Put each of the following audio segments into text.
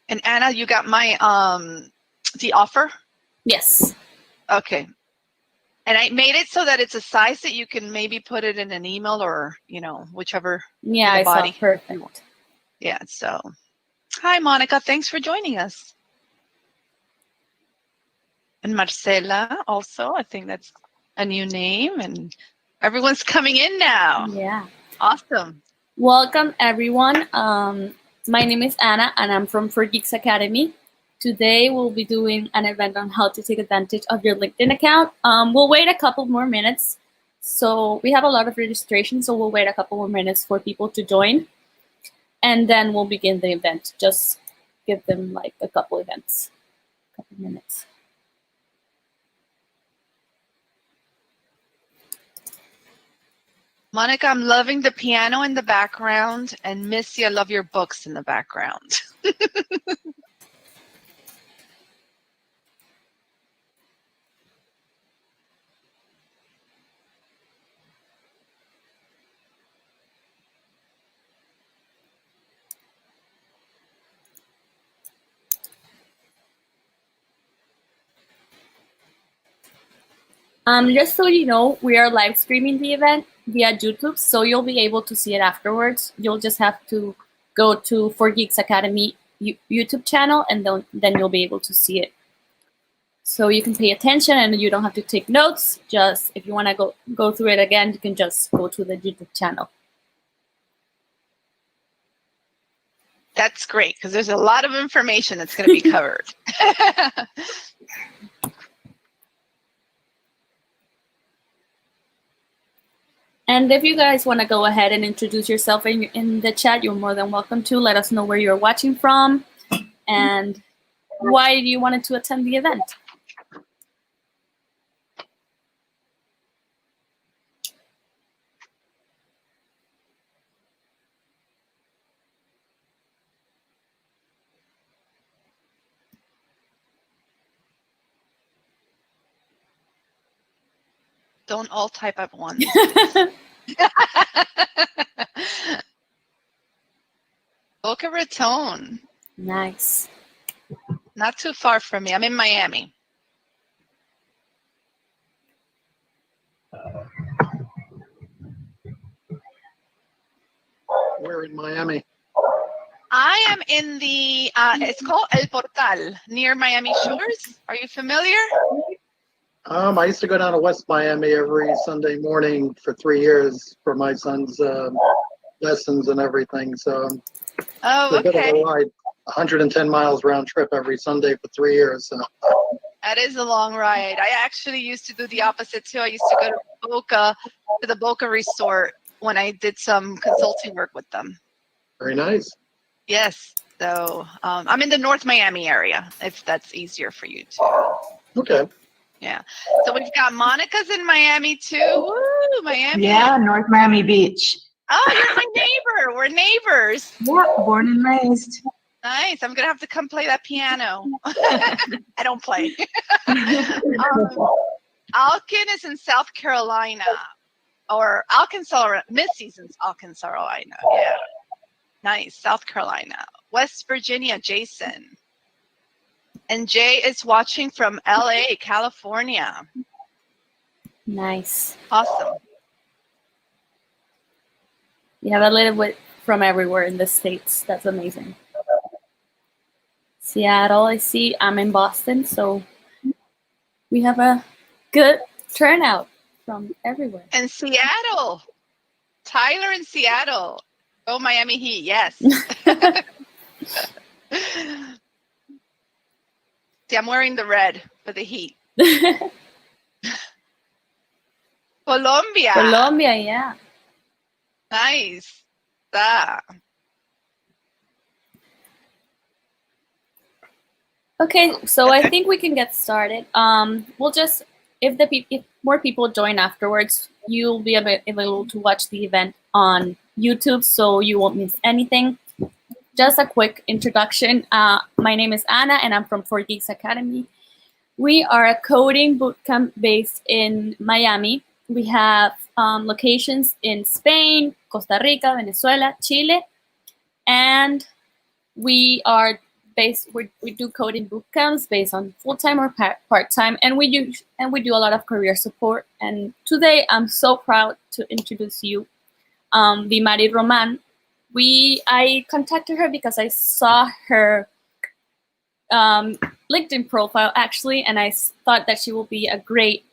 And Anna, you got my the offer? Yes. Okay. And I made it so that it's a size that you can maybe put it in an email or, whichever. Yeah, I saw. Perfect. Yeah, so. Hi, Monica. Thanks for joining us. And Marcela also. I think that's a new name. And everyone's coming in now. Yeah. Awesome. Welcome, everyone. My name is Anna, and I'm from 4Geeks Academy. Today, we'll be doing an event on how to take advantage of your LinkedIn account. We'll wait a couple more minutes. So we have a lot of registration, so we'll wait a couple more minutes for people to join. And then we'll begin the event. Just give them like a couple minutes. Monica, I'm loving the piano in the background. And Missy, I love your books in the background. Just so you know, we are live streaming the event via YouTube, so you'll be able to see it afterwards. You'll just have to go to 4Geeks Academy YouTube channel, and then you'll be able to see it. So you can pay attention, and you don't have to take notes. Just if you want to go through it again, you can just go to the YouTube channel. That's great, because there's a lot of information that's going to be covered. And if you guys want to go ahead and introduce yourself in the chat, you're more than welcome to. Let us know where you're watching from and why you wanted to attend the event. Don't all type at once. Boca Raton. Nice. Not too far from me. I'm in Miami. We're in Miami. I am in the, it's called El Portal, near Miami Shores. Are you familiar? I used to go down to West Miami every Sunday morning for 3 years for my son's lessons and everything. So Oh, it's a bit of okay. a ride. 110 miles round trip every Sunday for 3 years. So. That is a long ride. I actually used to do the opposite too. I used to go to the Boca Resort when I did some consulting work with them. Very nice. Yes. So I'm in the North Miami area, if that's easier for you too. Okay. Yeah. So we've got Monica's in Miami too. Woo, Miami. Yeah, North Miami Beach. Oh, you're my neighbor. We're neighbors. Yeah, born and raised. Nice. I'm going to have to come play that piano. I don't play. Alkin is in South Carolina. Or Arkansas. Missy's in Arkansas, Carolina. Yeah. Nice. South Carolina. West Virginia, Jason. And Jay is watching from LA, California. Nice. Awesome. You have a little bit from everywhere in the States. That's amazing. Seattle, I see. I'm in Boston, so we have a good turnout from everywhere. And Seattle. Tyler in Seattle. Go Miami Heat, yes. See, I'm wearing the red for the Heat. Colombia. Colombia, yeah. Nice. Ah. Okay, so I think we can get started. We'll just, if more people join afterwards, you'll be able to watch the event on YouTube, so you won't miss anything. Just a quick introduction. My name is Anna, and I'm from 4Geeks Academy. We are a coding bootcamp based in Miami. We have locations in Spain, Costa Rica, Venezuela, Chile, and we are we do coding boot camps based on full-time or part-time, and we do a lot of career support. And today I'm so proud to introduce you, Vimari Roman. I contacted her because I saw her LinkedIn profile actually, and I thought that she will be a great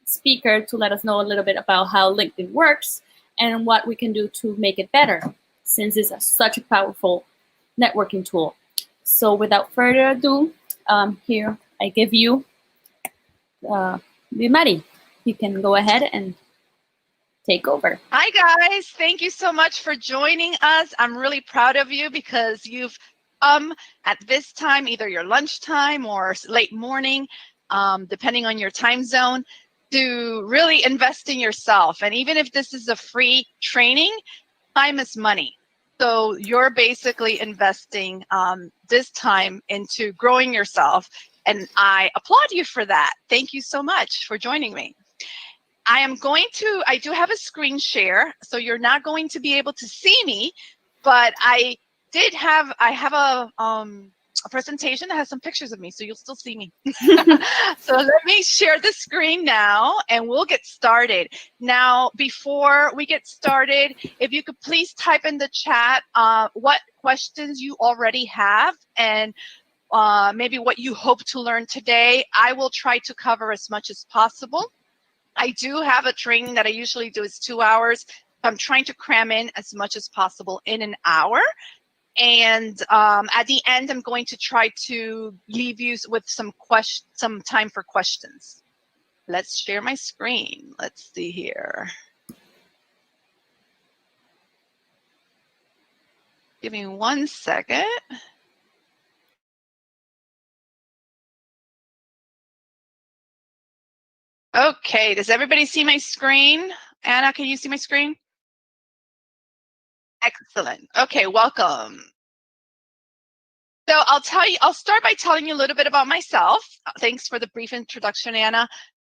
speaker to let us know a little bit about how LinkedIn works and what we can do to make it better, since it's such a powerful networking tool. So without further ado, here I give you Vimari. You can go ahead and take over. Hi guys, thank you so much for joining us. I'm really proud of you because you've at this time, either your lunchtime or late morning, depending on your time zone, to really invest in yourself. And even if this is a free training, time is money. So you're basically investing this time into growing yourself. And I applaud you for that. Thank you so much for joining me. I do have a screen share, so you're not going to be able to see me, but I have a presentation that has some pictures of me, so you'll still see me. So let me share the screen now, and we'll get started. Now, before we get started, if you could please type in the chat what questions you already have, and maybe what you hope to learn today. I will try to cover as much as possible. I do have a training that I usually do is 2 hours. I'm trying to cram in as much as possible in an hour. And at the end, I'm going to try to leave you with some time for questions. Let's share my screen. Let's see here. Give me 1 second. Okay, does everybody see my screen? Anna, can you see my screen? Excellent. Okay, welcome. So I'll start by telling you a little bit about myself. Thanks for the brief introduction, Anna.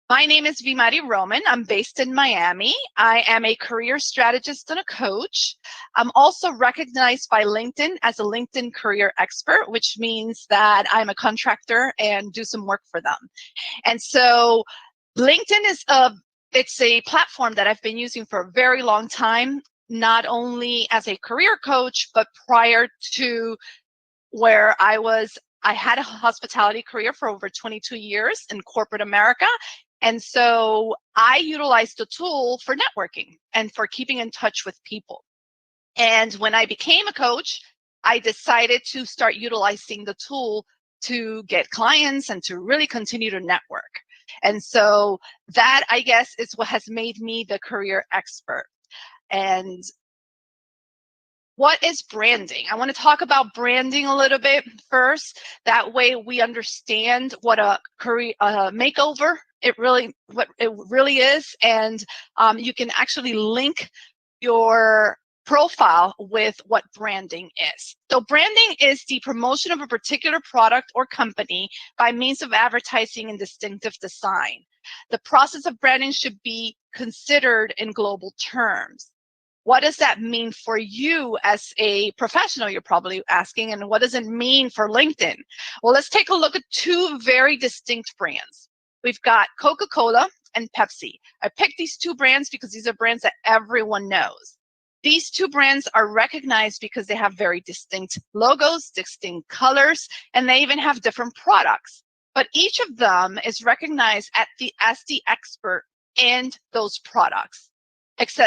My name is Vimari Roman. I'm based in Miami. I am a career strategist and a coach. I'm also recognized by LinkedIn as a LinkedIn career expert, which means that I'm a contractor and do some work for them. And so LinkedIn it's a platform that I've been using for a very long time, not only as a career coach, but prior to where I had a hospitality career for over 22 years in corporate America. And so I utilized the tool for networking and for keeping in touch with people. And when I became a coach, I decided to start utilizing the tool to get clients and to really continue to network. And so that, I guess, is what has made me the career expert. And what is branding? I want to talk about branding a little bit first. That way we understand what a career makeover what it really is, and you can actually link your profile with what branding is. So branding is the promotion of a particular product or company by means of advertising and distinctive design. The process of branding should be considered in global terms. What does that mean for you as a professional, you're probably asking, and what does it mean for LinkedIn? Well, let's take a look at two very distinct brands. We've got Coca-Cola and Pepsi. I picked these two brands because these are brands that everyone knows. These two brands are recognized because they have very distinct logos, distinct colors, and they even have different products. But each of them is recognized as the expert in those products,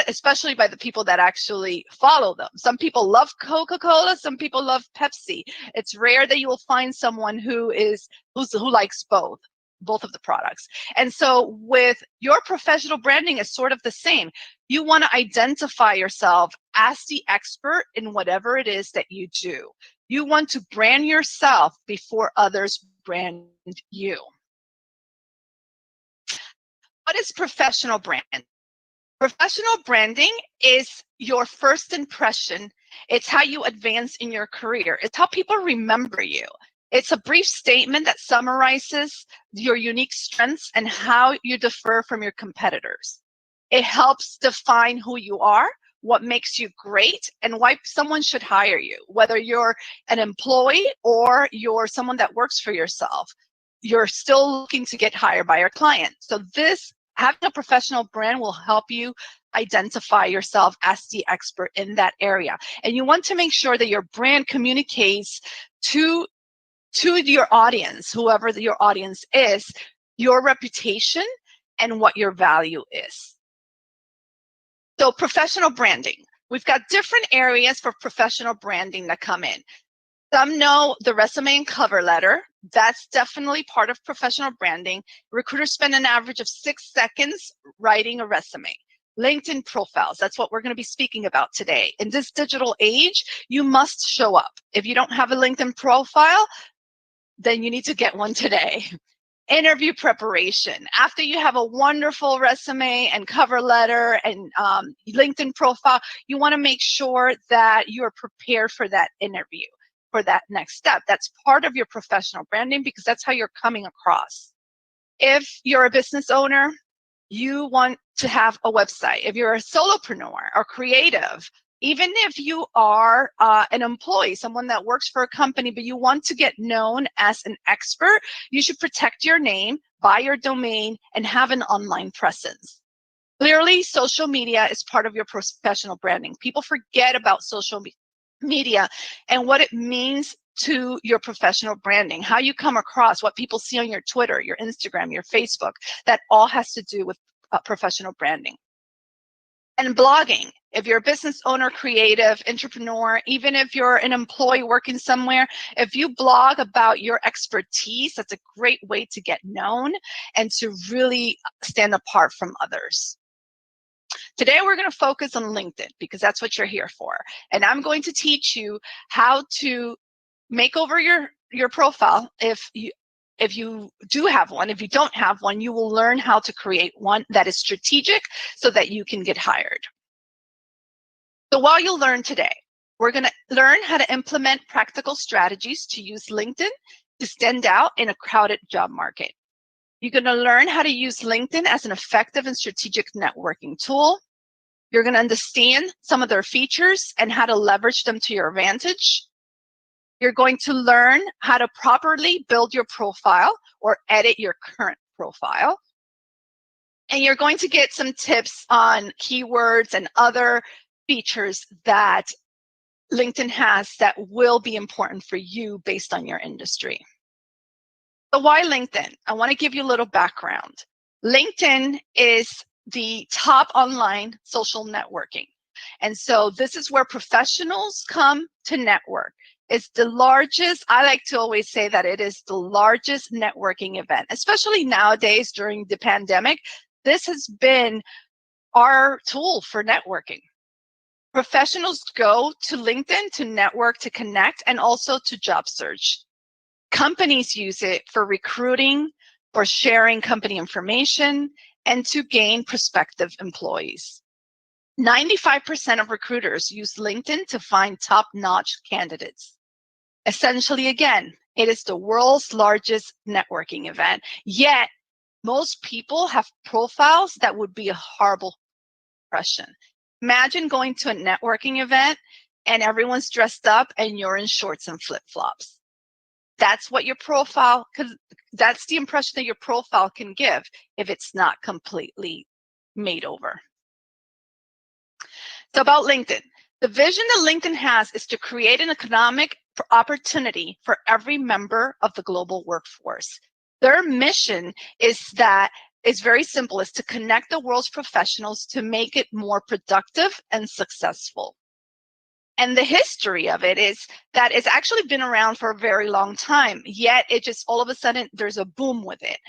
especially by the people that actually follow them. Some people love Coca-Cola, some people love Pepsi. It's rare that you will find someone who likes both of the products. And so with your professional branding, is sort of the same. You want to identify yourself as the expert in whatever it is that you do. You want to brand yourself before others brand you. What is professional branding? Professional branding is your first impression. It's how you advance in your career. It's how people remember you. It's a brief statement that summarizes your unique strengths and how you differ from your competitors. It helps define who you are, what makes you great, and why someone should hire you. Whether you're an employee or you're someone that works for yourself, you're still looking to get hired by your client. So having a professional brand will help you identify yourself as the expert in that area. And you want to make sure that your brand communicates to your audience, whoever your audience is, your reputation and what your value is. So professional branding. We've got different areas for professional branding that come in. Some know the resume and cover letter. That's definitely part of professional branding. Recruiters spend an average of 6 seconds writing a resume. LinkedIn profiles, that's what we're going to be speaking about today. In this digital age, you must show up. If you don't have a LinkedIn profile, then you need to get one today. Interview preparation. After you have a wonderful resume and cover letter and LinkedIn profile, you want to make sure that you are prepared for that interview, for that next step. That's part of your professional branding because that's how you're coming across. If you're a business owner, you want to have a website. If you're a solopreneur or creative, even if you are an employee, someone that works for a company, but you want to get known as an expert, you should protect your name, buy your domain, and have an online presence. Clearly, social media is part of your professional branding. People forget about social media and what it means to your professional branding, how you come across, what people see on your Twitter, your Instagram, your Facebook. That all has to do with professional branding. And blogging. If you're a business owner, creative, entrepreneur, even if you're an employee working somewhere, if you blog about your expertise, that's a great way to get known and to really stand apart from others. Today, we're going to focus on LinkedIn because that's what you're here for. And I'm going to teach you how to make over your profile. If you do have one, if you don't have one, you will learn how to create one that is strategic so that you can get hired. So while you learn today, we're going to learn how to implement practical strategies to use LinkedIn to stand out in a crowded job market. You're going to learn how to use LinkedIn as an effective and strategic networking tool. You're going to understand some of their features and how to leverage them to your advantage. You're going to learn how to properly build your profile or edit your current profile. And you're going to get some tips on keywords and other features that LinkedIn has that will be important for you based on your industry. So why LinkedIn? I want to give you a little background. LinkedIn is the top online social networking. And so this is where professionals come to network. It's the largest, I like to always say that it is the largest networking event, especially nowadays during the pandemic. This has been our tool for networking. Professionals go to LinkedIn to network, to connect, and also to job search. Companies use it for recruiting, for sharing company information, and to gain prospective employees. 95% of recruiters use LinkedIn to find top-notch candidates. Essentially, again, it is the world's largest networking event, yet most people have profiles that would be a horrible impression. Imagine going to a networking event and everyone's dressed up and you're in shorts and flip-flops. That's what your profile, because that's the impression that your profile can give if it's not completely made over. So about LinkedIn, the vision that LinkedIn has is to create an economic opportunity for every member of the global workforce. Their mission is very simple, is to connect the world's professionals to make it more productive and successful. And the history of it is that it's actually been around for a very long time, yet it just all of a sudden there's a boom with it.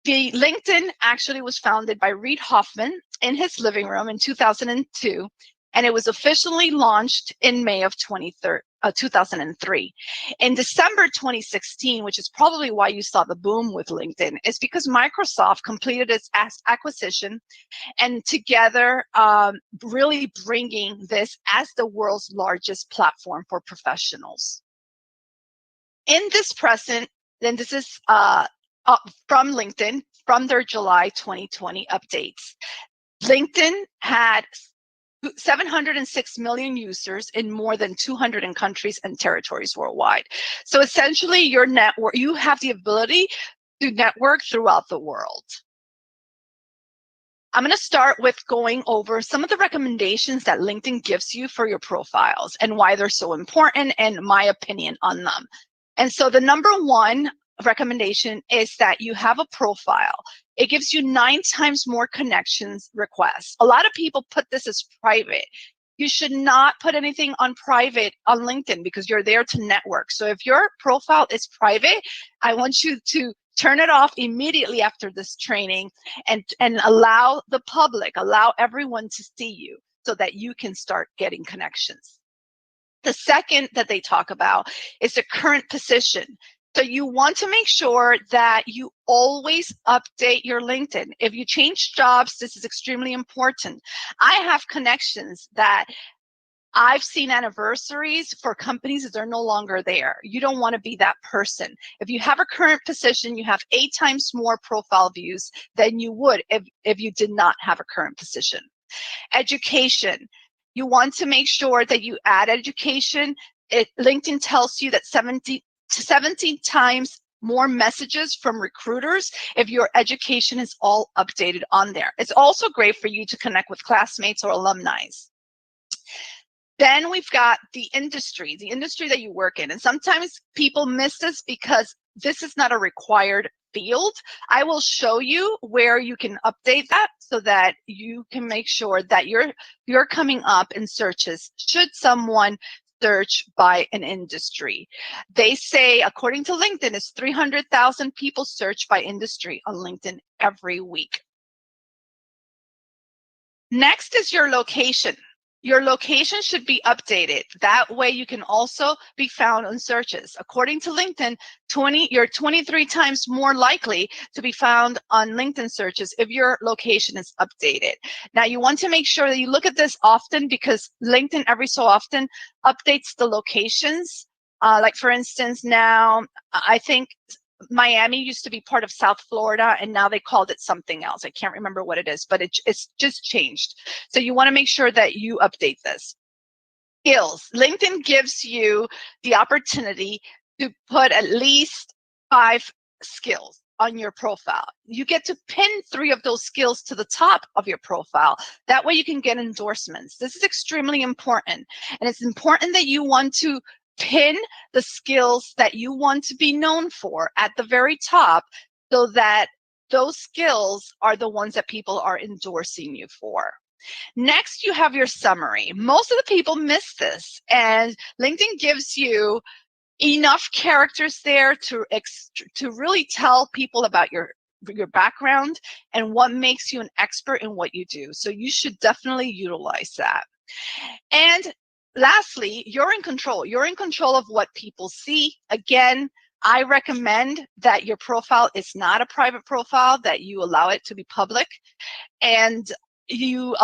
The LinkedIn actually was founded by Reid Hoffman in his living room in 2002, and it was officially launched in May of 2003. In December 2016, which is probably why you saw the boom with LinkedIn, is because Microsoft completed its acquisition, and together really bringing this as the world's largest platform for professionals. In this present, then this is from LinkedIn, from their July 2020 updates. LinkedIn had 706 million users in more than 200 countries and territories worldwide. So essentially, your network, you have the ability to network throughout the world. I'm going to start with going over some of the recommendations that LinkedIn gives you for your profiles and why they're so important and my opinion on them. And so the number one recommendation is that you have a profile. It gives you 9 times more connections requests. A lot of people put this as private. You should not put anything on private on LinkedIn because you're there to network. So if your profile is private, I want you to turn it off immediately after this training and allow the public, allow everyone to see you so that you can start getting connections. The second that they talk about is the current position. So you want to make sure that you always update your LinkedIn. If you change jobs, this is extremely important. I have connections that I've seen anniversaries for companies that are no longer there. You don't want to be that person. If you have a current position, you have 8 times more profile views than you would if you did not have a current position. Education. You want to make sure that you add education. LinkedIn tells you that 17 times more messages from recruiters if your education is all updated on there. It's also great for you to connect with classmates or alumni. Then we've got the industry that you work in. And sometimes people miss this because this is not a required field. I will show you where you can update that so that you can make sure that you're coming up in searches should someone search by an industry. They say, according to LinkedIn, it's 300,000 people search by industry on LinkedIn every week. Next is your location. Your location should be updated. That way you can also be found on searches. According to LinkedIn, you're 23 times more likely to be found on LinkedIn searches if your location is updated. Now you want to make sure that you look at this often because LinkedIn every so often updates the locations. Like for instance, now I think Miami used to be part of South Florida, and now they called it something else. I can't remember what it is, but it's just changed. So you want to make sure that you update this. Skills. LinkedIn gives you the opportunity to put at least 5 skills on your profile. You get to pin 3 of those skills to the top of your profile. That way you can get endorsements. This is extremely important. And it's important that you want to pin the skills that you want to be known for at the very top so that those skills are the ones that people are endorsing you for. Next, you have your summary. Most of the people miss this, and LinkedIn gives you enough characters there to really tell people about your background and what makes you an expert in what you do. So you should definitely utilize that. And lastly, you're in control. You're in control of what people see. Again, I recommend that your profile is not a private profile, that you allow it to be public. And you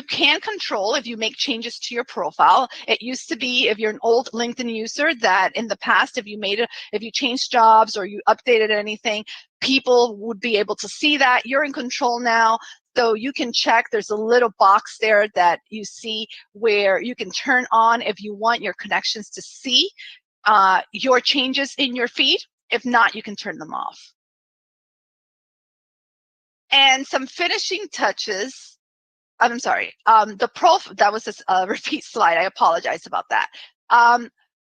can control if you make changes to your profile. It used to be, if you're an old LinkedIn user, that in the past, if you changed jobs or you updated anything, people would be able to see that. You're in control now. So you can check, there's a little box there that you see where you can turn on if you want your connections to see your changes in your feed. If not, you can turn them off. And some finishing touches. I'm sorry, that was a repeat slide. I apologize about that.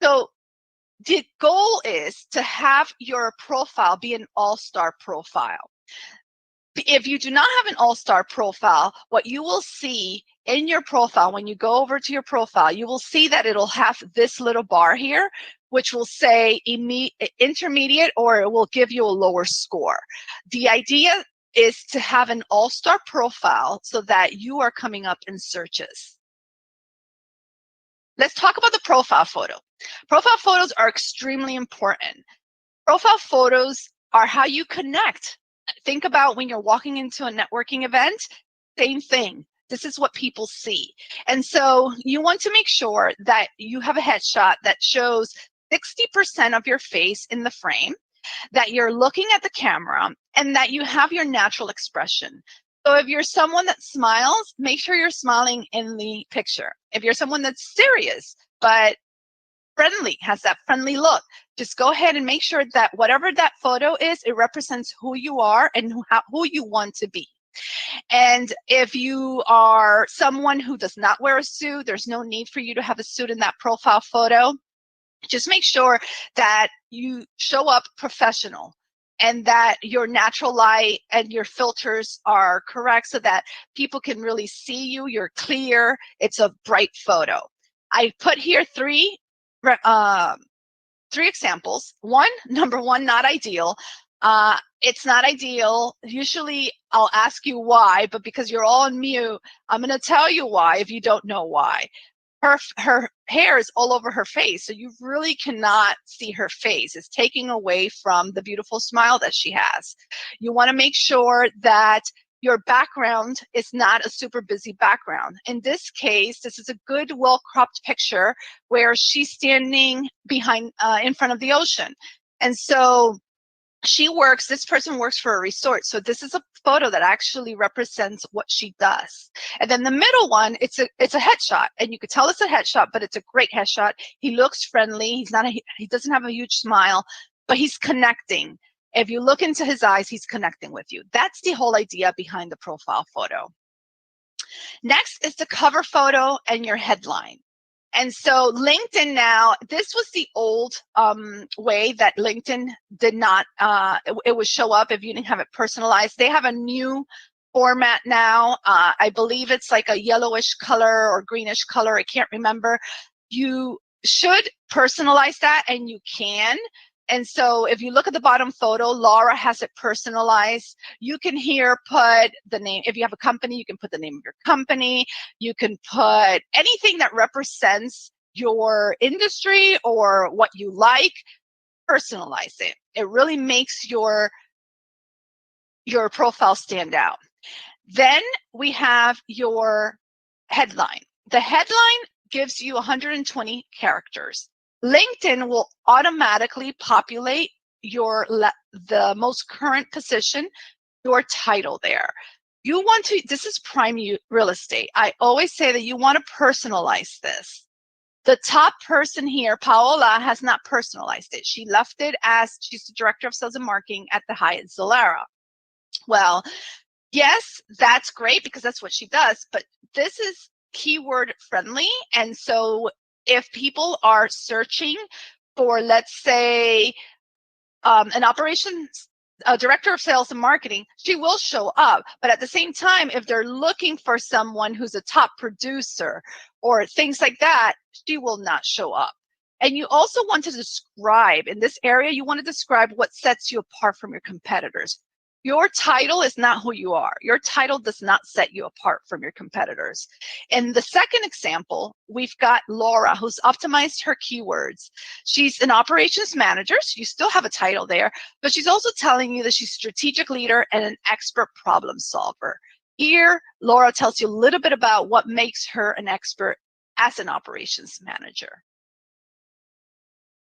So the goal is to have your profile be an all-star profile. If you do not have an all-star profile, what you will see in your profile, when you go over to your profile, you will see that it'll have this little bar here, which will say intermediate, or it will give you a lower score. The idea is to have an all-star profile so that you are coming up in searches. Let's talk about the profile photo. Profile photos are extremely important. Profile photos are how you connect. Think about when you're walking into a networking event, same thing. This is what people see. And so you want to make sure that you have a headshot that shows 60% of your face in the frame, that you're looking at the camera, and that you have your natural expression. So if you're someone that smiles, make sure you're smiling in the picture. If you're someone that's serious but friendly, has that friendly look, just go ahead and make sure that whatever that photo is, it represents who you are and who you want to be. And if you are someone who does not wear a suit, there's no need for you to have a suit in that profile photo. Just make sure that you show up professional and that your natural light and your filters are correct so that people can really see you. You're clear. It's a bright photo. I put here three examples. Number one, not ideal. It's not ideal. Usually I'll ask you why, but because you're all on mute, I'm going to tell you why if you don't know why. Her hair is all over her face, so you really cannot see her face. It's taking away from the beautiful smile that she has. You want to make sure that your background is not a super busy background. In this case, this is a good, well-cropped picture where she's standing behind, in front of the ocean. And so this person works for a resort. So this is a photo that actually represents what she does. And then the middle one, it's a headshot, and you could tell it's a headshot, but it's a great headshot. He looks friendly. He doesn't have a huge smile, but he's connecting. If you look into his eyes, he's connecting with you. That's the whole idea behind the profile photo. Next is the cover photo and your headline. And so LinkedIn now, this was the old way that LinkedIn did not, it would show up if you didn't have it personalized. They have a new format now. I believe it's like a yellowish color or greenish color. I can't remember. You should personalize that, and you can. And so if you look at the bottom photo, Laura has it personalized. You can here put the name. If you have a company, you can put the name of your company. You can put anything that represents your industry or what you like. Personalize it. It really makes your profile stand out. Then we have your headline. The headline gives you 120 characters. LinkedIn will automatically populate the most current position, your title there. You want to, this is prime real estate. I always say that you want to personalize this. The top person here, Paola, has not personalized it. She left it as she's the director of sales and marketing at the Hyatt Zilara. Well, yes, that's great because that's what she does, but this is keyword friendly. And so if people are searching for, let's say, an operations director of sales and marketing, she will show up. But at the same time, if they're looking for someone who's a top producer or things like that, she will not show up. And you also want to describe, in this area, you want to describe what sets you apart from your competitors. Your title is not who you are. Your title does not set you apart from your competitors. In the second example, we've got Laura, who's optimized her keywords. She's an operations manager, so you still have a title there, but she's also telling you that she's a strategic leader and an expert problem solver. Here, Laura tells you a little bit about what makes her an expert as an operations manager.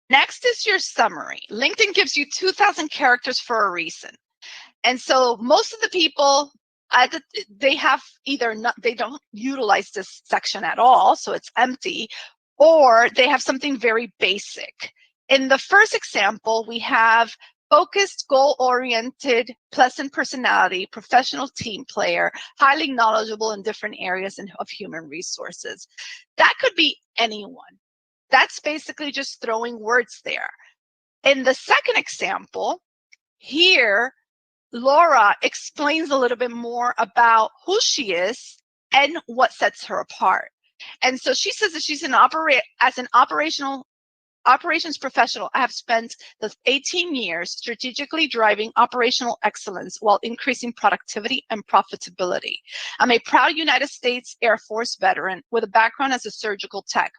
Next is your summary. LinkedIn gives you 2,000 characters for a reason. And so most of the people, they have either they don't utilize this section at all, so it's empty, or they have something very basic. In the first example, we have focused, goal-oriented, pleasant personality, professional team player, highly knowledgeable in different areas of human resources. That could be anyone. That's basically just throwing words there. In the second example, here, Laura explains a little bit more about who she is and what sets her apart. And so she says that she's as an operations professional. I have spent the 18 years strategically driving operational excellence while increasing productivity and profitability. I'm a proud United States Air Force veteran with a background as a surgical tech.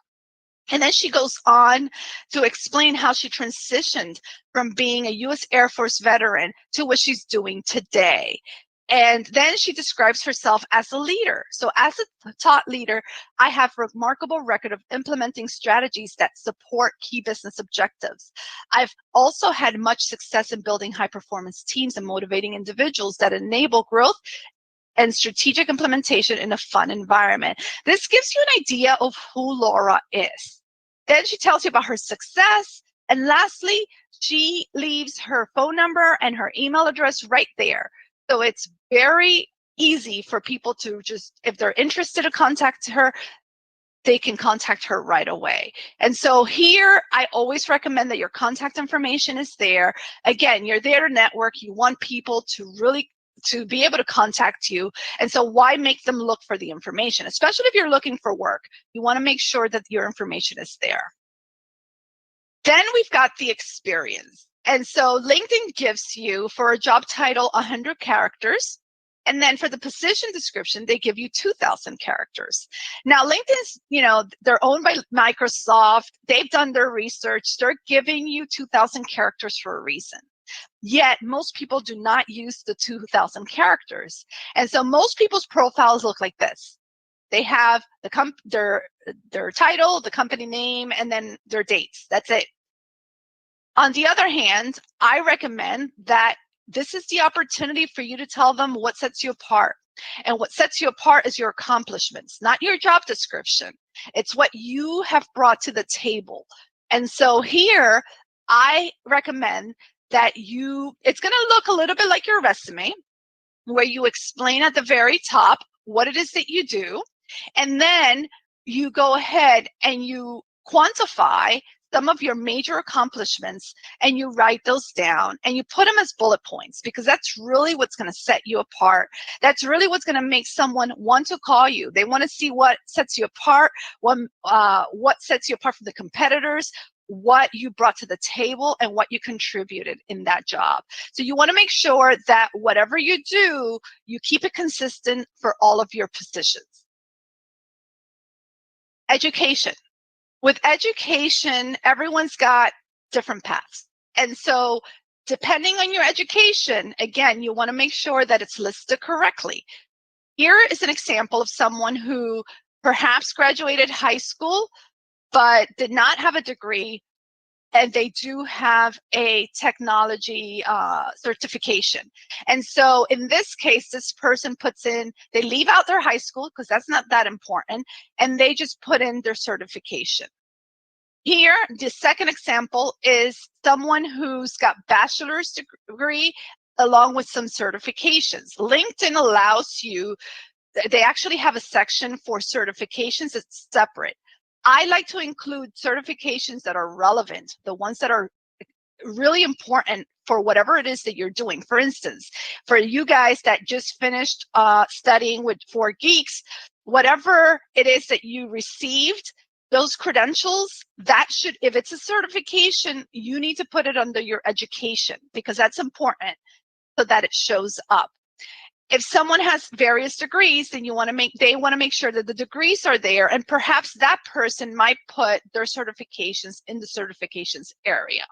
And then she goes on to explain how she transitioned from being a U.S. Air Force veteran to what she's doing today. And then she describes herself as a leader. So as a thought leader, I have a remarkable record of implementing strategies that support key business objectives. I've also had much success in building high-performance teams and motivating individuals that enable growth and strategic implementation in a fun environment. This gives you an idea of who Laura is. Then she tells you about her success. And lastly, she leaves her phone number and her email address right there. So it's very easy for people to just, if they're interested to contact her, they can contact her right away. And so here, I always recommend that your contact information is there. Again, you're there to network. You want people to be able to contact you. And so why make them look for the information? Especially if you're looking for work, you want to make sure that your information is there. Then we've got the experience. And so LinkedIn gives you, for a job title, 100 characters. And then for the position description, they give you 2,000 characters. Now, LinkedIn's, they're owned by Microsoft. They've done their research. They're giving you 2,000 characters for a reason. Yet, most people do not use the 2,000 characters. And so most people's profiles look like this. They have their title, the company name, and then their dates. That's it. On the other hand, I recommend that this is the opportunity for you to tell them what sets you apart. And what sets you apart is your accomplishments, not your job description. It's what you have brought to the table. And so here, I recommend that it's going to look a little bit like your resume, where you explain at the very top what it is that you do. And then you go ahead and you quantify some of your major accomplishments, and you write those down and you put them as bullet points, because that's really what's going to set you apart. That's really what's going to make someone want to call you. They want to see what sets you apart, what sets you apart from the competitors, what you brought to the table, and what you contributed in that job. So you want to make sure that whatever you do, you keep it consistent for all of your positions. Education. With education, everyone's got different paths. And so depending on your education, again, you want to make sure that it's listed correctly. Here is an example of someone who perhaps graduated high school, but did not have a degree, and they do have a technology certification. And so in this case, this person puts in, they leave out their high school because that's not that important, and they just put in their certification. Here, the second example is someone who's got bachelor's degree along with some certifications. LinkedIn allows you, they actually have a section for certifications that's separate. I like to include certifications that are relevant, the ones that are really important for whatever it is that you're doing. For instance, for you guys that just finished studying with 4Geeks, whatever it is that you received, those credentials, that should, if it's a certification, you need to put it under your education, because that's important so that it shows up. If someone has various degrees, then they want to make sure that the degrees are there, and perhaps that person might put their certifications in the certifications area.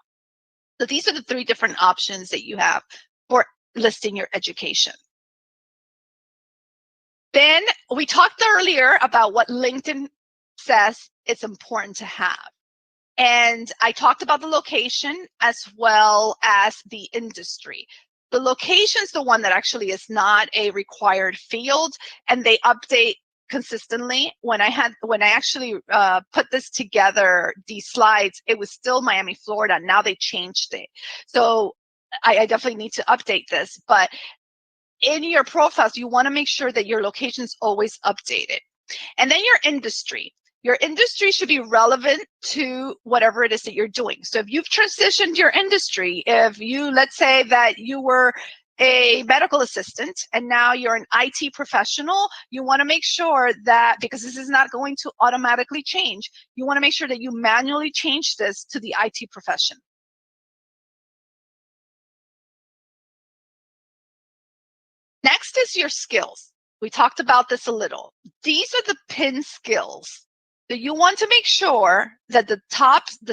So these are the three different options that you have for listing your education. Then we talked earlier about what LinkedIn says it's important to have. And I talked about the location as well as the industry. The location is the one that actually is not a required field, and they update consistently. When I actually put this together, these slides, it was still Miami, Florida. Now they changed it. So I definitely need to update this. But in your profiles, you want to make sure that your location is always updated. And then your industry. Your industry should be relevant to whatever it is that you're doing. So if you've transitioned your industry, if you, let's say that you were a medical assistant and now you're an IT professional, you want to make sure that, because this is not going to automatically change, you want to make sure that you manually change this to the IT profession. Next is your skills. We talked about this a little. These are the pin skills. So you want to make sure that the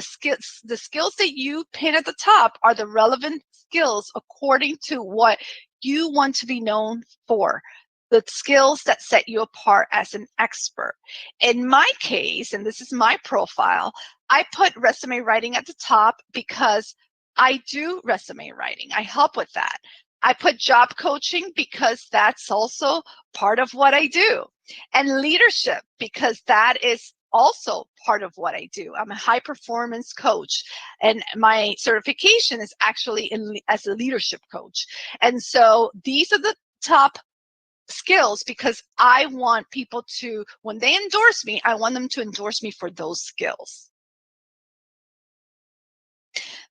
skills that you pin at the top are the relevant skills according to what you want to be known for, the skills that set you apart as an expert. In my case, and this is my profile, I put resume writing at the top because I do resume writing. I help with that. I put job coaching because that's also part of what I do. And leadership, because that is also part of what I do. I'm a high performance coach, and my certification is actually as a leadership coach. And so these are the top skills, because I want people to, when they endorse me, I want them to endorse me for those skills.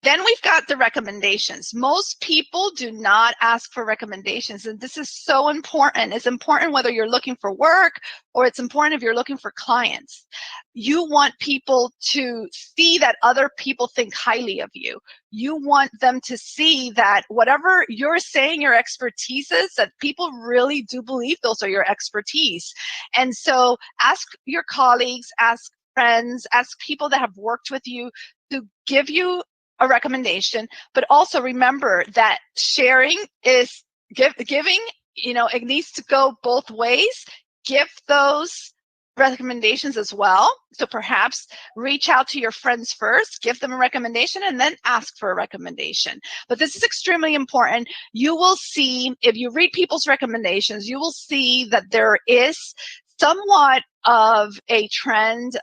Then we've got the recommendations. Most people do not ask for recommendations, and this is so important. It's important whether you're looking for work or it's important if you're looking for clients. You want people to see that other people think highly of you. You want them to see that whatever you're saying your expertise is, that people really do believe those are your expertise. And so ask your colleagues, ask friends, ask people that have worked with you to give you a recommendation. But also remember that sharing is giving, it needs to go both ways. Give those recommendations as well. So perhaps reach out to your friends first, give them a recommendation, and then ask for a recommendation. But this is extremely important. You will see, if you read people's recommendations, you will see that there is somewhat of a trend.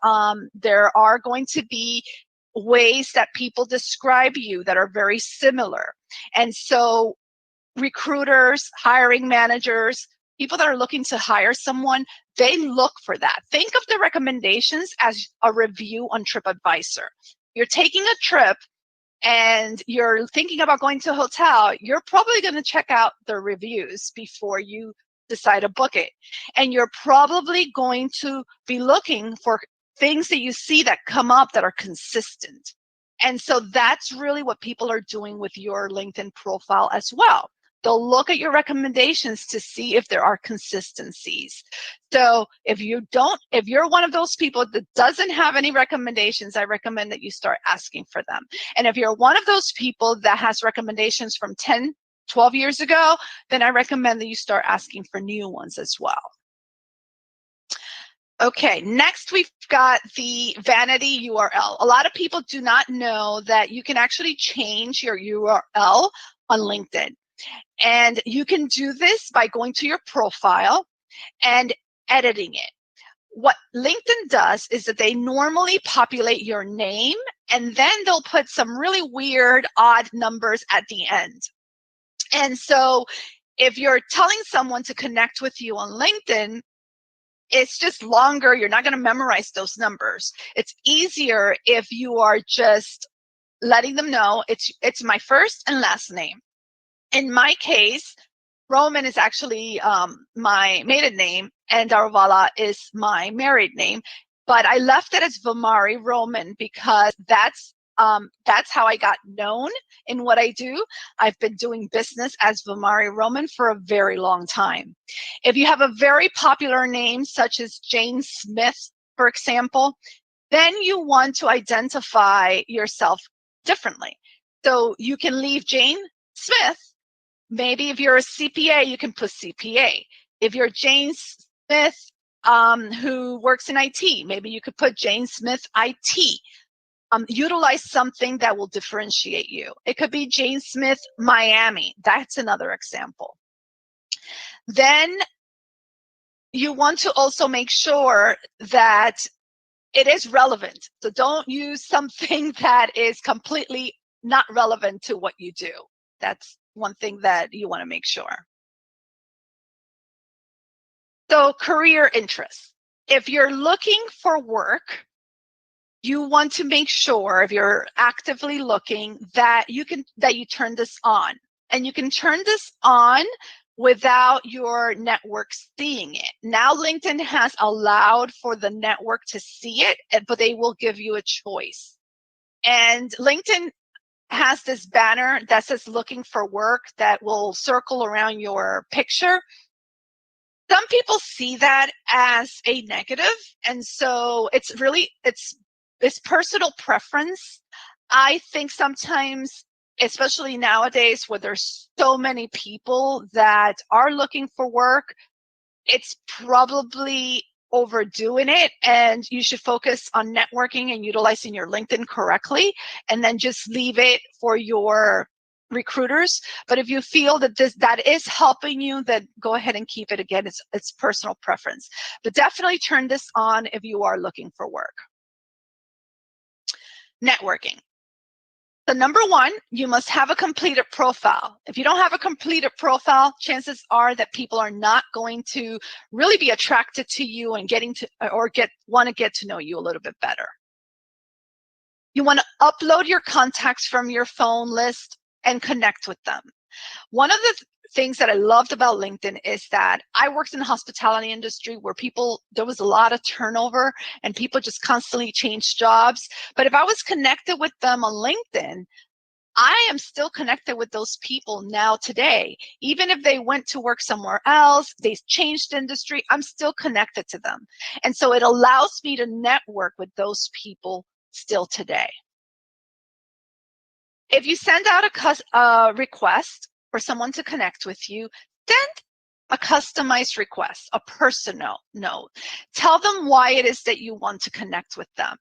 There are going to be ways that people describe you that are very similar. And so recruiters, hiring managers, people that are looking to hire someone, they look for that. Think of the recommendations as a review on TripAdvisor. You're taking a trip and you're thinking about going to a hotel, you're probably going to check out the reviews before you decide to book it. And you're probably going to be looking for things that you see that come up that are consistent. And so that's really what people are doing with your LinkedIn profile as well. They'll look at your recommendations to see if there are consistencies. So if you're one of those people that doesn't have any recommendations, I recommend that you start asking for them. And if you're one of those people that has recommendations from 10, 12 years ago, then I recommend that you start asking for new ones as well. Okay, next we've got the vanity URL. A lot of people do not know that you can actually change your URL on LinkedIn. And you can do this by going to your profile and editing it. What LinkedIn does is that they normally populate your name, and then they'll put some really weird, odd numbers at the end. And so if you're telling someone to connect with you on LinkedIn, it's just longer. You're not going to memorize those numbers. It's easier if you are just letting them know it's my first and last name. In my case, Roman is actually my maiden name, and Daruvala is my married name. But I left it as Vamari Roman because that's how I got known in what I do. I've been doing business as Vamari Roman for a very long time. If you have a very popular name, such as Jane Smith, for example, then you want to identify yourself differently. So you can leave Jane Smith. Maybe if you're a CPA, you can put CPA. If you're Jane Smith who works in IT, maybe you could put Jane Smith IT. Utilize something that will differentiate you. It could be Jane Smith Miami. That's another example. Then you want to also make sure that it is relevant. So don't use something that is completely not relevant to what you do. That's one thing that you want to make sure. So career interests. If you're looking for work, you want to make sure, if you're actively looking, that you turn this on. And you can turn this on without your network seeing it. Now LinkedIn has allowed for the network to see it, but they will give you a choice. And LinkedIn has this banner that says looking for work that will circle around your picture. Some people see that as a negative, and so it's personal preference. I think sometimes, especially nowadays where there's so many people that are looking for work, it's probably overdoing it, and you should focus on networking and utilizing your LinkedIn correctly, and then just leave it for your recruiters, but if you feel that that is helping you, then go ahead and keep it. Again, it's personal preference, but definitely turn this on if you are looking for work. Networking. So number one, you must have a completed profile. If you don't have a completed profile, chances are that people are not going to really be attracted to you and want to get to know you a little bit better. You want to upload your contacts from your phone list and connect with them. One of the things that I loved about LinkedIn is that I worked in the hospitality industry where there was a lot of turnover and people just constantly changed jobs. But if I was connected with them on LinkedIn, I am still connected with those people now today. Even if they went to work somewhere else, they changed industry, I'm still connected to them. And so it allows me to network with those people still today. If you send out a request for someone to connect with you, send a customized request, a personal note. Tell them why it is that you want to connect with them.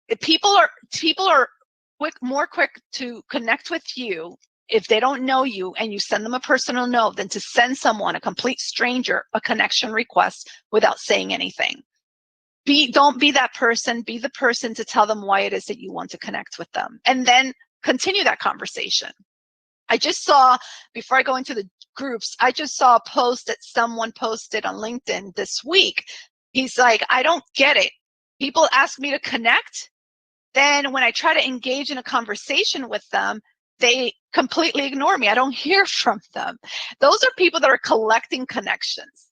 If people are more quick to connect with you if they don't know you and you send them a personal note than to send someone, a complete stranger, a connection request without saying anything. Don't be that person. Be the person to tell them why it is that you want to connect with them, and then continue that conversation. I just saw, before I go into the groups, I just saw a post that someone posted on LinkedIn this week. He's like, I don't get it. People ask me to connect. Then when I try to engage in a conversation with them, they completely ignore me. I don't hear from them. Those are people that are collecting connections.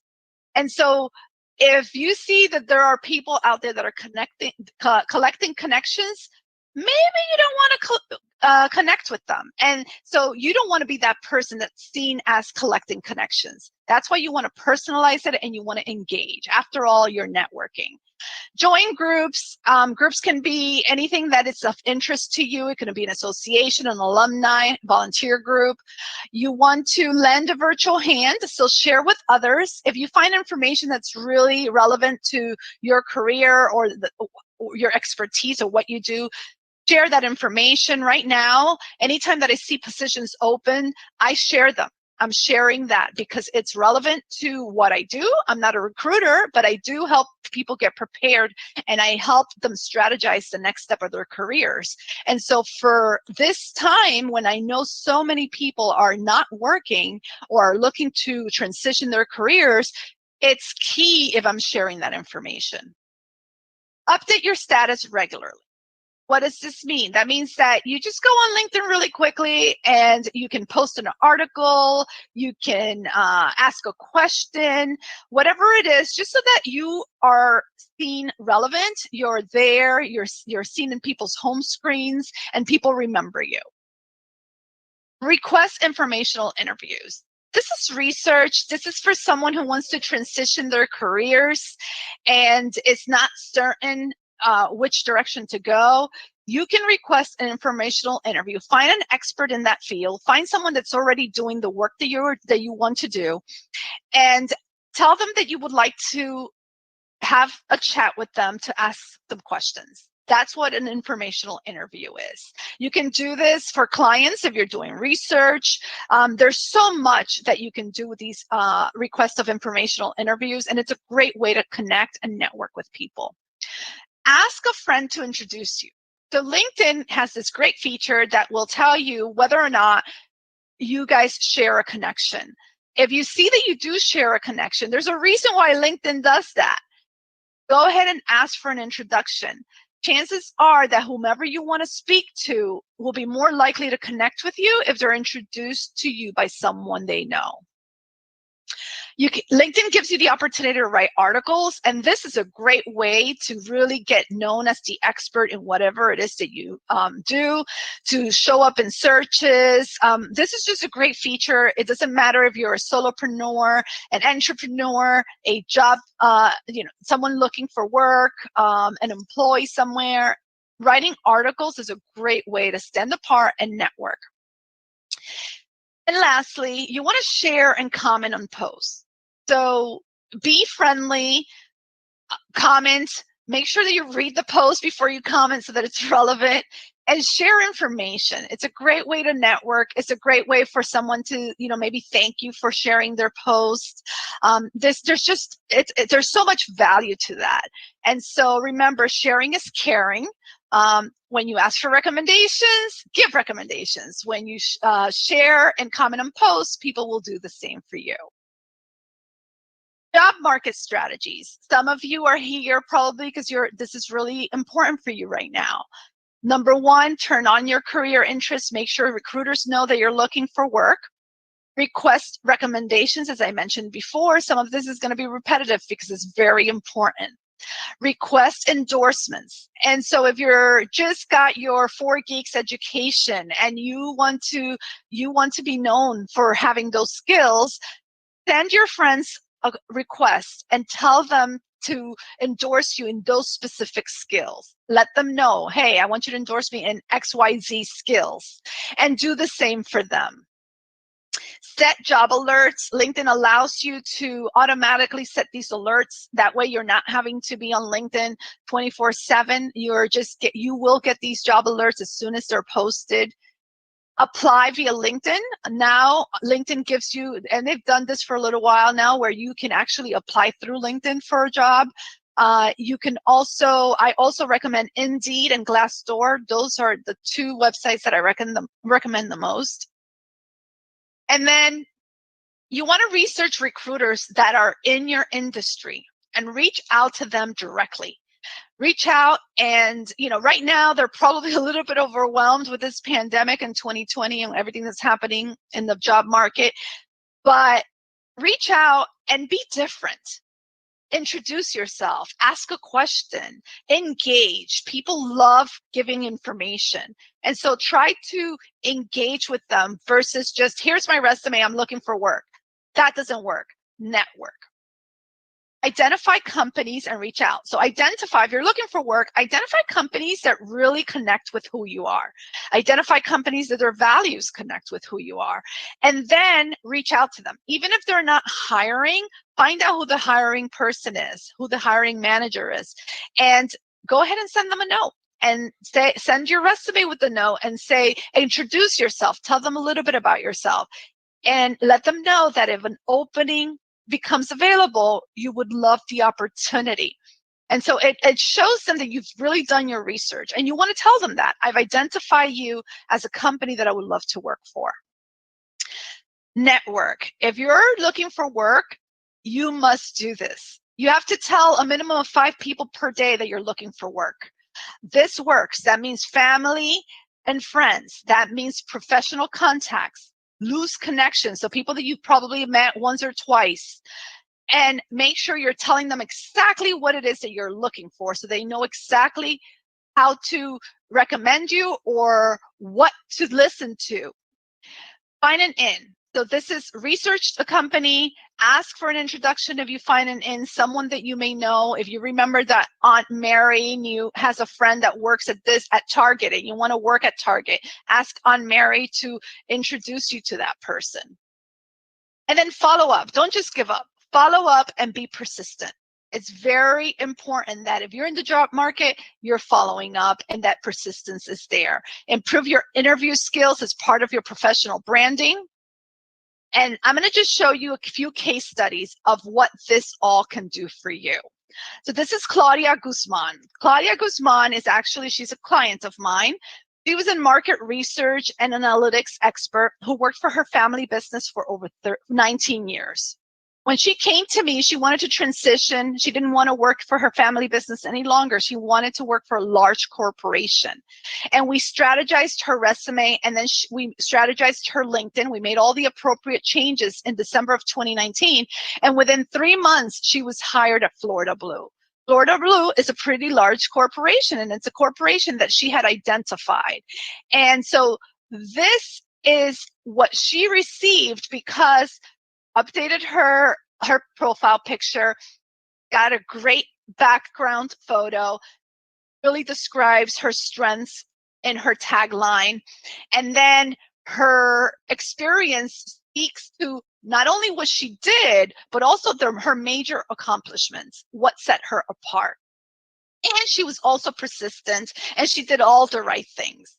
And so if you see that there are people out there that are collecting connections, maybe you don't want to connect with them. And so you don't want to be that person that's seen as collecting connections. That's why you want to personalize it and you want to engage. After all, you're networking. Join groups. Groups can be anything that is of interest to you. It can be an association, an alumni, volunteer group. You want to lend a virtual hand, so share with others. If you find information that's really relevant to your career or your expertise or what you do, share that information. Right now, anytime that I see positions open, I share them. I'm sharing that because it's relevant to what I do. I'm not a recruiter, but I do help people get prepared and I help them strategize the next step of their careers. And so for this time, when I know so many people are not working or are looking to transition their careers, it's key if I'm sharing that information. Update your status regularly. What does this mean? That means that you just go on LinkedIn really quickly and you can post an article, you can ask a question, whatever it is, just so that you are seen relevant, you're there, you're seen in people's home screens, and people remember you. Request informational interviews. This is research. This is for someone who wants to transition their careers and it's not certain which direction to go. You can request an informational interview. Find an expert in that field. Find someone that's already doing the work that you want to do, and tell them that you would like to have a chat with them to ask them questions. That's what an informational interview is. You can do this for clients if you're doing research. There's so much that you can do with these requests of informational interviews, and it's a great way to connect and network with people. Ask a friend to introduce you. So LinkedIn has this great feature that will tell you whether or not you guys share a connection. If you see that you do share a connection, there's a reason why LinkedIn does that. Go ahead and ask for an introduction. Chances are that whomever you want to speak to will be more likely to connect with you if they're introduced to you by someone they know. LinkedIn gives you the opportunity to write articles, and this is a great way to really get known as the expert in whatever it is that you do, to show up in searches. This is just a great feature. It doesn't matter if you're a solopreneur, an entrepreneur, a job, someone looking for work, an employee somewhere. Writing articles is a great way to stand apart and network. And lastly, you want to share and comment on posts. So be friendly, comment, make sure that you read the post before you comment so that it's relevant. and share information. It's a great way to network. It's a great way for someone to, maybe thank you for sharing their post. There's so much value to that. And so remember, sharing is caring. When you ask for recommendations, give recommendations. When you share and comment on posts, people will do the same for you. Job market strategies. Some of you are here probably because this is really important for you right now. Number one, turn on your career interests. Make sure recruiters know that you're looking for work. Request recommendations, as I mentioned before. Some of this is going to be repetitive because it's very important. Request endorsements. And so if you're just got your 4Geeks education and you want to be known for having those skills, send your friends a request and tell them to endorse you in those specific skills. Let them know, hey, I want you to endorse me in XYZ skills, and do the same for them. Set job alerts. LinkedIn allows you to automatically set these alerts. That way you're not having to be on LinkedIn 24/7. You will get these job alerts as soon as they're posted. Apply via LinkedIn. Now, LinkedIn gives you, and they've done this for a little while now, where you can actually apply through LinkedIn for a job. I also recommend Indeed and Glassdoor. Those are the two websites that I recommend the most. And then you want to research recruiters that are in your industry and reach out to them directly. Reach out, and right now they're probably a little bit overwhelmed with this pandemic in 2020 and everything that's happening in the job market. But reach out and be different. Introduce yourself, ask a question, engage. People love giving information. And so try to engage with them versus just, here's my resume, I'm looking for work. That doesn't work. Network. Identify companies and reach out. So if you're looking for work, identify companies that really connect with who you are. Identify companies that their values connect with who you are. And then reach out to them. Even if they're not hiring, find out who the hiring person is, who the hiring manager is, and go ahead and send them a note. And send your resume with the note and say, introduce yourself. Tell them a little bit about yourself. And let them know that if an opening becomes available, you would love the opportunity. And so it shows them that you've really done your research, and you want to tell them that I've identified you as a company that I would love to work for. Network. If you're looking for work, you must do this. You have to tell a minimum of 5 people per day that you're looking for work. This works. That means family and friends. That means professional contacts. Loose connections, so people that you've probably met once or twice. And make sure you're telling them exactly what it is that you're looking for, so they know exactly how to recommend you or what to listen to. Find an in. So this is research a company, ask for an introduction if you find an in, someone that you may know. If you remember that Aunt Mary has a friend that works at Target and you want to work at Target, ask Aunt Mary to introduce you to that person. And then follow up. Don't just give up. Follow up and be persistent. It's very important that if you're in the job market, you're following up and that persistence is there. Improve your interview skills as part of your professional branding. And I'm going to just show you a few case studies of what this all can do for you. So this is Claudia Guzman. Claudia Guzman is she's a client of mine. She was a market research and analytics expert who worked for her family business for over 19 years. When she came to me, she wanted to transition. She didn't want to work for her family business any longer. She wanted to work for a large corporation. And we strategized her resume, and then we strategized her LinkedIn. We made all the appropriate changes in December of 2019. And within 3 months, she was hired at Florida Blue. Florida Blue is a pretty large corporation, and it's a corporation that she had identified. And so this is what she received because updated her profile picture, got a great background photo, really describes her strengths in her tagline. And then her experience speaks to not only what she did, but also her major accomplishments, what set her apart. And she was also persistent, and she did all the right things.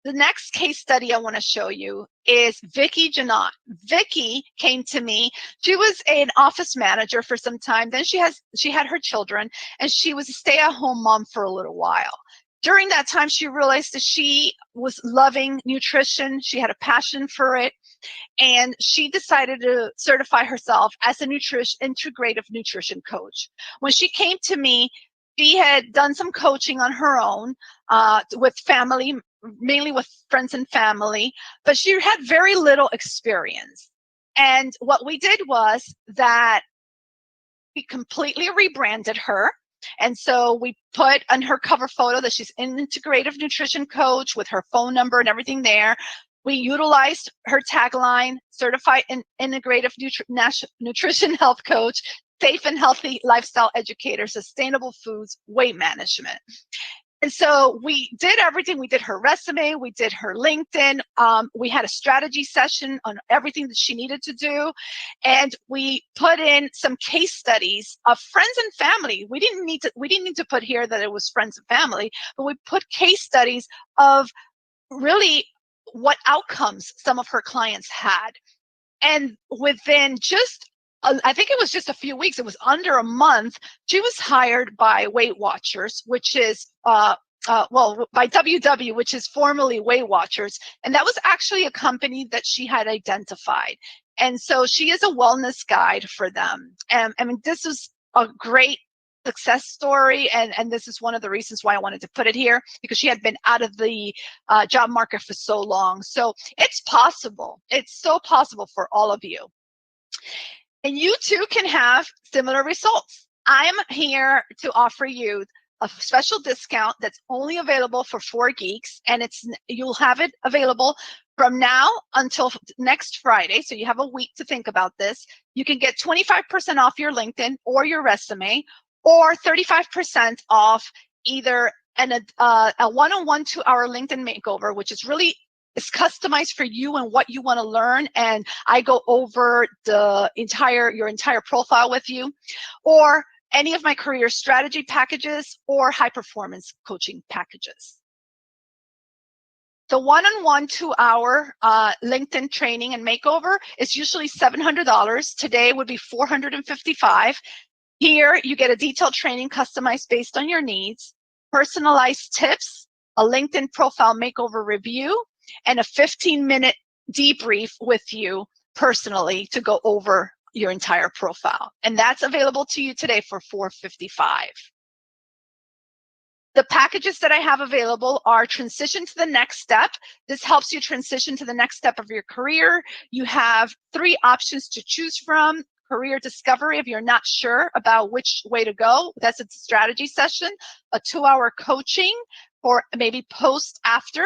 The next case study I want to show you is Vicky Janot. Vicky came to me. She was an office manager for some time. Then she had her children, and she was a stay-at-home mom for a little while. During that time, she realized that she was loving nutrition. She had a passion for it, and she decided to certify herself as a integrative nutrition coach. When she came to me, she had done some coaching on her own with family, mainly with friends and family, but she had very little experience. And what we did was that we completely rebranded her. And so we put on her cover photo that she's an integrative nutrition coach with her phone number and everything there. We utilized her tagline, certified integrative nutrition health coach, safe and healthy lifestyle educator, sustainable foods, weight management. And so we did everything. We did her resume. We did her LinkedIn. We had a strategy session on everything that she needed to do. And we put in some case studies of friends and family. We didn't need to put here that it was friends and family, but we put case studies of really what outcomes some of her clients had. And within just I think it was just a few weeks, it was under a month, she was hired by Weight Watchers, which is, by WW, which is formerly Weight Watchers. And that was actually a company that she had identified. And so she is a wellness guide for them. And I mean, this was a great success story. And this is one of the reasons why I wanted to put it here, because she had been out of the job market for so long. So it's possible. It's so possible for all of you. And you too can have similar results. I'm here to offer you a special discount that's only available for 4 Geeks, and you'll have it available from now until next Friday. So you have a week to think about this. You can get 25% off your LinkedIn or your resume, or 35% off either a one-on-one 2-hour LinkedIn makeover, which is really it's customized for you and what you want to learn, and I go over your entire profile with you, or any of my career strategy packages or high performance coaching packages. The one-on-one 2-hour LinkedIn training and makeover is usually $700. Today would be $455. Here you get a detailed training customized based on your needs, personalized tips, a LinkedIn profile makeover review, and a 15-minute debrief with you personally to go over your entire profile. And that's available to you today for $455. The packages that I have available are transition to the next step. This helps you transition to the next step of your career. You have 3 options to choose from. Career discovery, if you're not sure about which way to go, that's a strategy session, a 2-hour coaching, or maybe post after,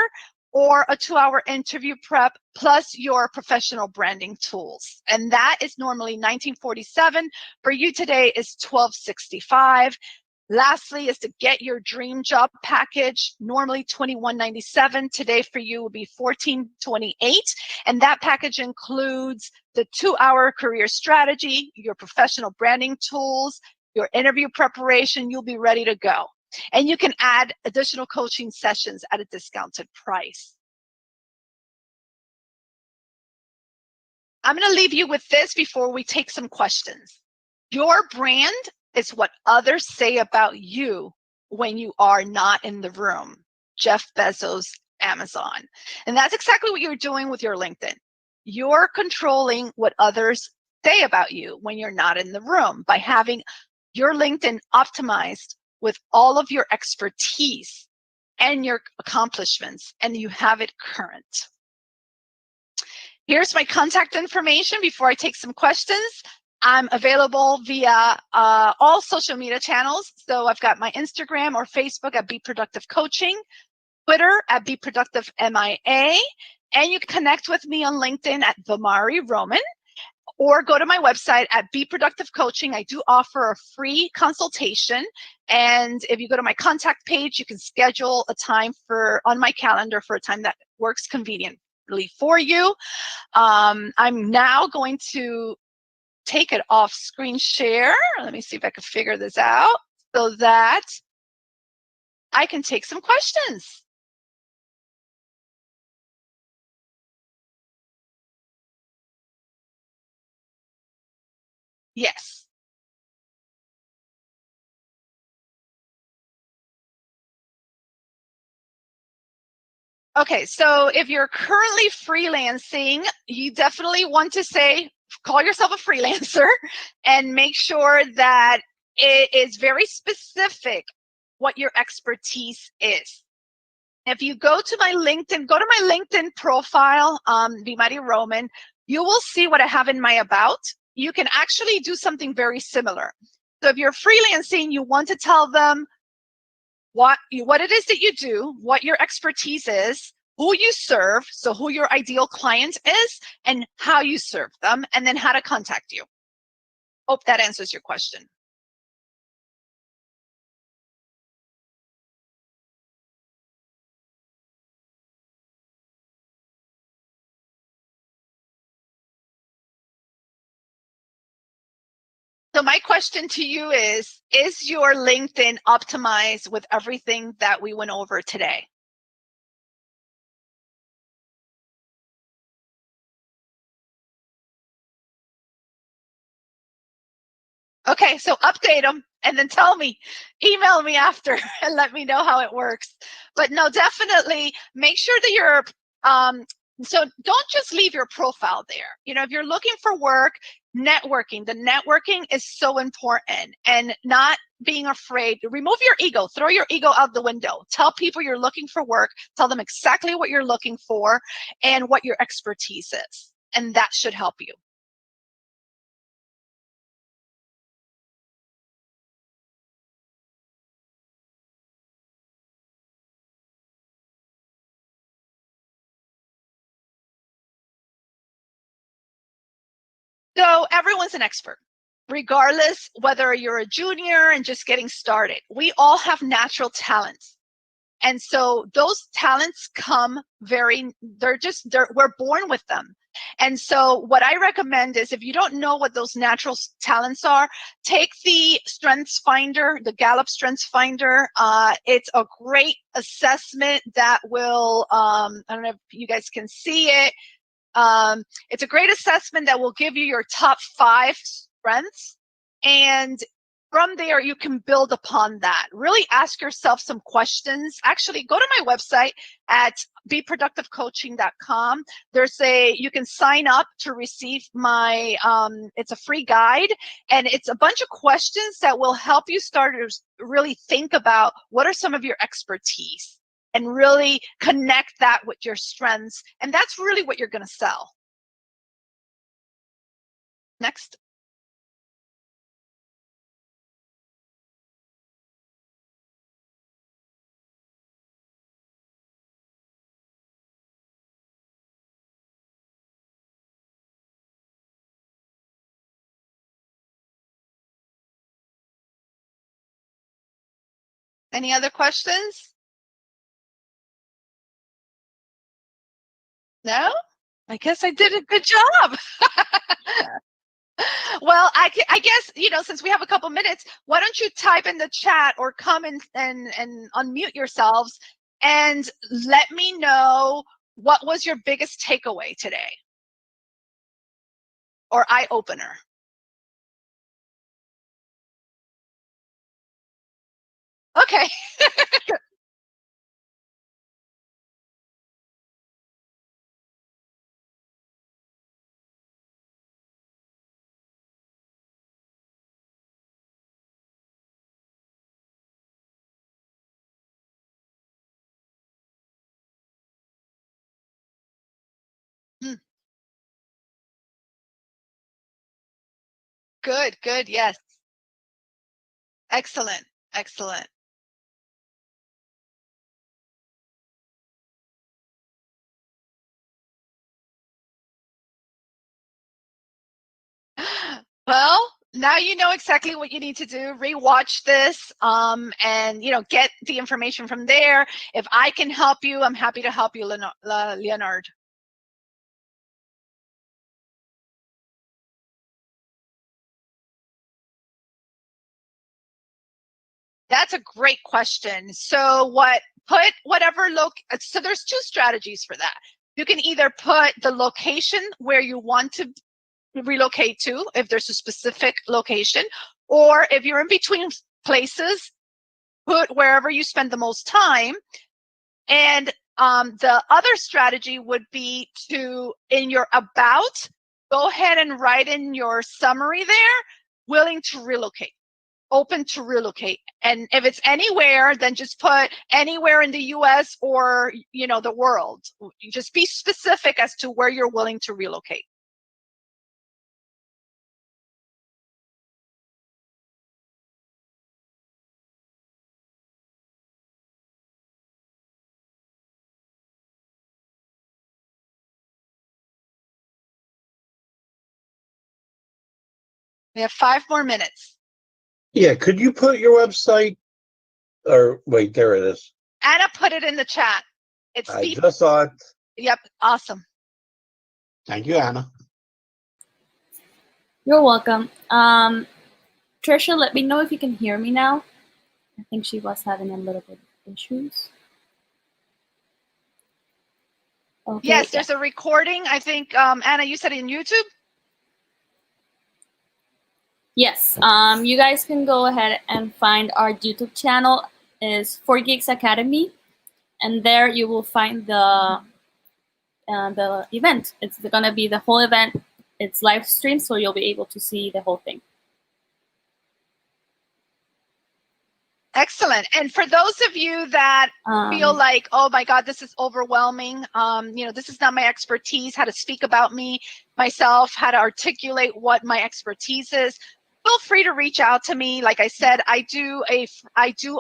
or a 2-hour interview prep, plus your professional branding tools. And that is normally $1947. For you today is $1265. Lastly is to get your dream job package, normally $21.97. Today for you will be $14.28. And that package includes the 2-hour career strategy, your professional branding tools, your interview preparation. You'll be ready to go. And you can add additional coaching sessions at a discounted price. I'm going to leave you with this before we take some questions. Your brand is what others say about you when you are not in the room. Jeff Bezos, Amazon. And that's exactly what you're doing with your LinkedIn. You're controlling what others say about you when you're not in the room by having your LinkedIn optimized with all of your expertise and your accomplishments, and you have it current. Here's my contact information before I take some questions. I'm available via all social media channels. So I've got my Instagram or Facebook at Be Productive Coaching, Twitter at Be Productive MIA, and you can connect with me on LinkedIn at Vamari Roman, or go to my website at Be Productive Coaching. I do offer a free consultation. And if you go to my contact page, you can schedule a time on my calendar for a time that works conveniently for you. I'm now going to take it off screen share. Let me see if I can figure this out so that I can take some questions. Yes. Okay, so if you're currently freelancing, you definitely want to say, call yourself a freelancer and make sure that it is very specific what your expertise is. If you go to my LinkedIn profile, Vimari Roman, you will see what I have in my about. You can actually do something very similar. So if you're freelancing, you want to tell them what it is that you do, what your expertise is, who you serve, so who your ideal client is, and how you serve them, and then how to contact you. Hope that answers your question. So my question to you is your LinkedIn optimized with everything that we went over today? Okay, so update them and then tell me, email me after and let me know how it works. But no, definitely make sure that you're, so don't just leave your profile there. You know, if you're looking for work, the networking is so important, and not being afraid. Remove your ego, throw your ego out the window. Tell people you're looking for work, tell them exactly what you're looking for and what your expertise is. And that should help you. So everyone's an expert, regardless whether you're a junior and just getting started. We all have natural talents. And so those talents come we're born with them. And so what I recommend is, if you don't know what those natural talents are, take the Strengths Finder, the Gallup Strengths Finder. It's a great assessment that will, I don't know if you guys can see it. It's a great assessment that will give you your top 5 strengths. And from there, you can build upon that. Really ask yourself some questions. Actually, go to my website at beproductivecoaching.com. You can sign up to receive my, it's a free guide, and it's a bunch of questions that will help you start to really think about what are some of your expertise, and really connect that with your strengths. And that's really what you're going to sell. Next. Any other questions? No? I guess I did a good job. Well, I guess, since we have a couple minutes, why don't you type in the chat or come and unmute yourselves and let me know what was your biggest takeaway today, or eye opener. Okay. Good. Yes. Excellent. Excellent. Well, now you know exactly what you need to do. Rewatch this, and get the information from there. If I can help you, I'm happy to help you, Leonard. That's a great question. So so there's two strategies for that. You can either put the location where you want to relocate to, if there's a specific location, or if you're in between places, put wherever you spend the most time. And the other strategy would be to, in your about, go ahead and write in your summary there, willing to relocate, open to relocate. And if it's anywhere, then just put anywhere in the US or, the world. Just be specific as to where you're willing to relocate. We have 5 more minutes. Yeah, could you put your website, or wait, there it is. Anna put it in the chat. It's I just saw it. Yep, awesome. Thank you, Anna. You're welcome. Trisha, let me know if you can hear me now. I think she was having a little bit of issues. Okay, Yes, there's a recording. I think, Anna, you said in YouTube? Yes, you guys can go ahead and find our YouTube channel is 4Geeks Academy, and there you will find the event. It's gonna be the whole event. It's live stream, so you'll be able to see the whole thing. Excellent. And for those of you that feel like, oh my God, this is overwhelming, this is not my expertise, how to speak about myself, how to articulate what my expertise is, feel free to reach out to me. Like I said, I do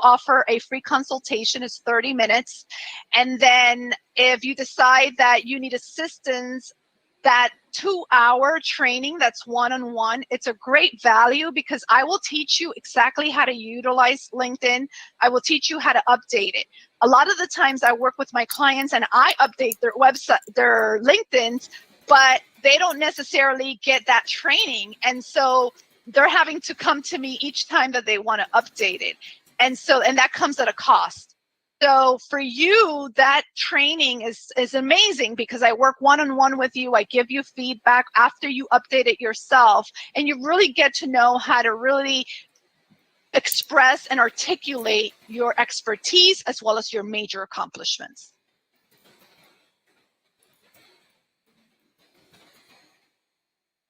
offer a free consultation. It's 30 minutes. And then if you decide that you need assistance, that 2-hour training that's one-on-one, it's a great value because I will teach you exactly how to utilize LinkedIn. I will teach you how to update it. A lot of the times I work with my clients and I update their website, their LinkedIns, but they don't necessarily get that training. And so they're having to come to me each time that they want to update it. And that comes at a cost. So for you, that training is amazing because I work one-on-one with you. I give you feedback after you update it yourself, and you really get to know how to really express and articulate your expertise as well as your major accomplishments.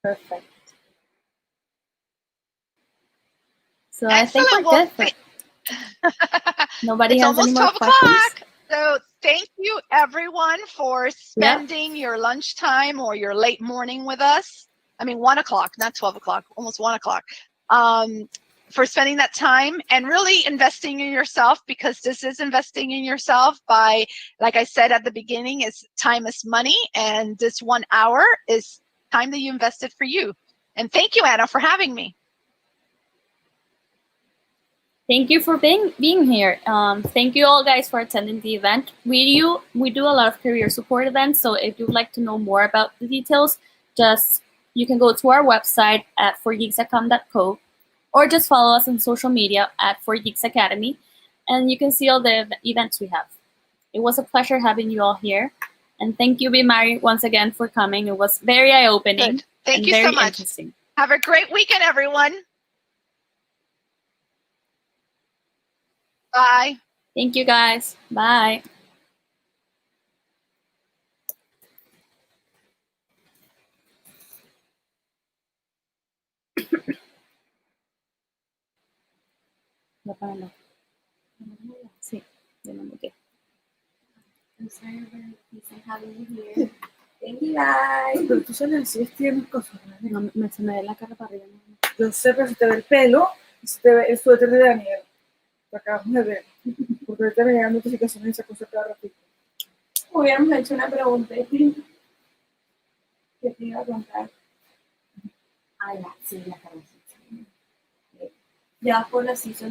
Perfect. So Excellent. I think we're good. Nobody it's has any almost more 12 questions. o'clock. So thank you everyone for spending your lunchtime or your late morning with us. I mean, 1 o'clock, not 12 o'clock, almost 1 o'clock. For spending that time and really investing in yourself, because this is investing in yourself by, like I said at the beginning, is time is money. And this 1 hour is time that you invested for you. And thank you, Anna, for having me. Thank you for being here. Thank you all guys for attending the event. We do a lot of career support events, so if you'd like to know more about the details, you can go to our website at 4geeksacom.co or just follow us on social media at 4Geeks Academy, and you can see all the events we have. It was a pleasure having you all here, and thank you, Bimari, once again for coming. It was very eye-opening. Good. Thank you very so much. Interesting. Have a great weekend, everyone. Bye. Thank you, guys. Bye. Sí, yo no me quedo. I'm sorry, I'm having you here. Thank you, guys. Pero tú sales así, tienes cosas, ¿verdad? No, se me ve la cara para arriba. Yo sé, pero se te ve el pelo y se te ve el suéter de Daniel. Lo acabamos de ver. Porque ahorita me llegan notificaciones y esa cosa cada ratito. Hubiéramos hecho una pregunta que te iba a contar. Ah, ya, sí, la cara. Ya por la season